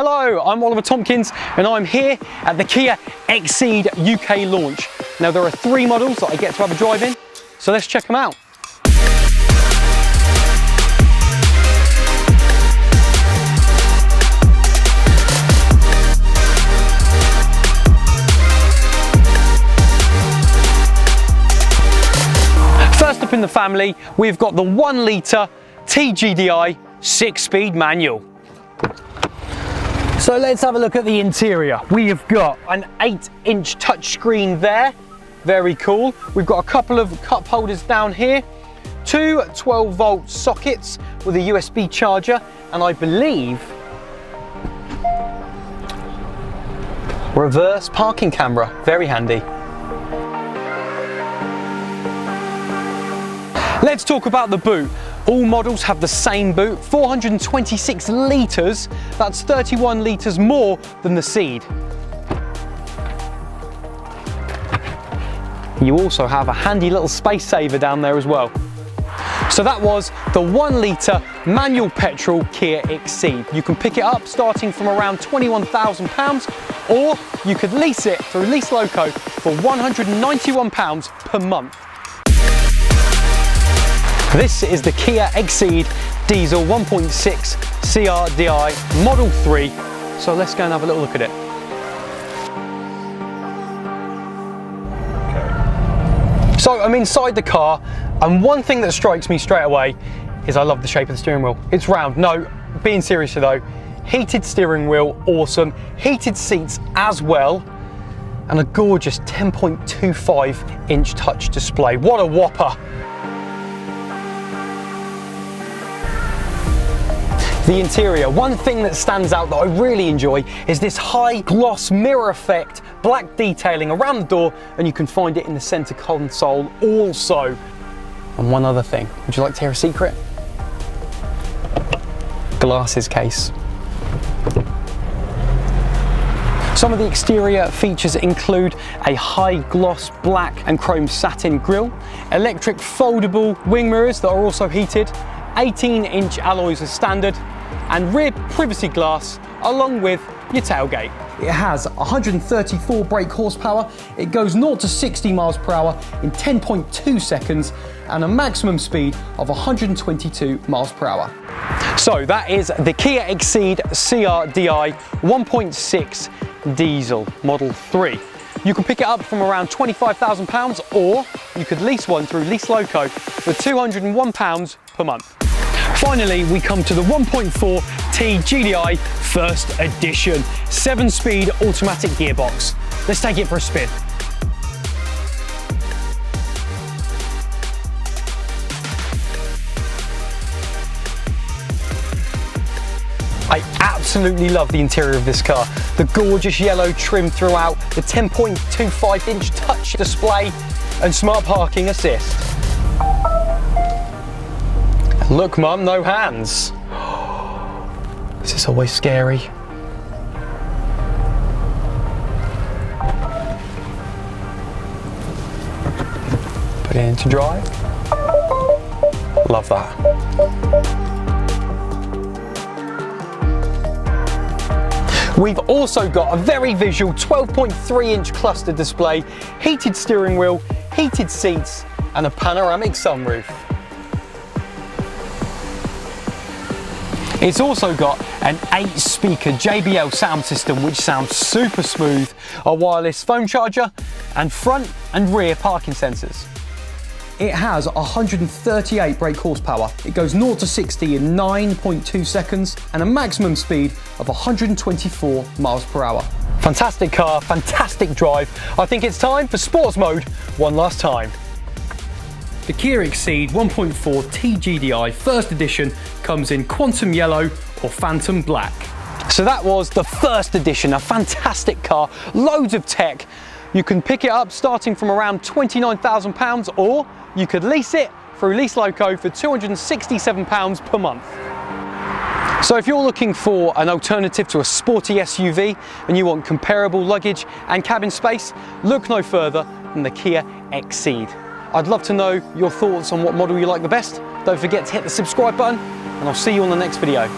Hello, I'm Oliver Tompkins and I'm here at the Kia XCeed UK launch. Now there are 3 models that I get to have a drive in, so let's check them out. First up in the family, we've got the 1 litre GDi 6-speed manual. So let's have a look at the interior. We have got an 8-inch touchscreen there, very cool. We've got a couple of cup holders down here, 2 12-volt sockets with a USB charger, and I believe reverse parking camera, very handy. Let's talk about the boot. All models have the same boot, 426 litres, that's 31 litres more than the Xceed. You also have a handy little space saver down there as well. So that was the 1 litre manual petrol Kia XCeed. You can pick it up starting from around £21,000, or you could lease it through LeaseLoco for £191 per month. This is the Kia XCeed diesel 1.6 CRDi Model 3. So let's go and have a little look at it. Okay. So I'm inside the car, and one thing that strikes me straight away is I love the shape of the steering wheel. It's round. No, being serious though, heated steering wheel, awesome. Heated seats as well, and a gorgeous 10.25 inch touch display. What a whopper. The interior, one thing that stands out that I really enjoy is this high gloss mirror effect, black detailing around the door, and you can find it in the center console also. And one other thing, would you like to hear a secret? Glasses case. Some of the exterior features include a high gloss black and chrome satin grille, electric foldable wing mirrors that are also heated, 18-inch alloys as standard, and rear privacy glass along with your tailgate. It has 134 brake horsepower, it goes 0 to 60 miles per hour in 10.2 seconds, and a maximum speed of 122 miles per hour. So that is the Kia XCeed CRDi 1.6 diesel Model 3. You can pick it up from around £25,000, or you could lease one through LeaseLoco for £201 per month. Finally, we come to the 1.4 GDi First Edition 7-speed automatic gearbox. Let's take it for a spin. I absolutely love the interior of this car. The gorgeous yellow trim throughout, the 10.25 inch touch display, and smart parking assist. Look, Mum, no hands. This is always scary. Put it into drive. Love that. We've also got a very visual 12.3 inch cluster display, heated steering wheel, heated seats, and a panoramic sunroof. It's also got an 8-speaker JBL sound system which sounds super smooth, a wireless phone charger, and front and rear parking sensors. It has 138 brake horsepower, it goes 0 to 60 in 9.2 seconds, and a maximum speed of 124 miles per hour. Fantastic car, fantastic drive. I think it's time for sports mode one last time. The Kia XCeed 1.4 GDi First Edition comes in Quantum Yellow or Phantom Black. So that was the First Edition, a fantastic car, loads of tech. You can pick it up starting from around £29,000, or you could lease it through LeaseLoco for £267 per month. So if you're looking for an alternative to a sporty SUV and you want comparable luggage and cabin space, look no further than the Kia XCeed. I'd love to know your thoughts on what model you like the best. Don't forget to hit the subscribe button, and I'll see you on the next video.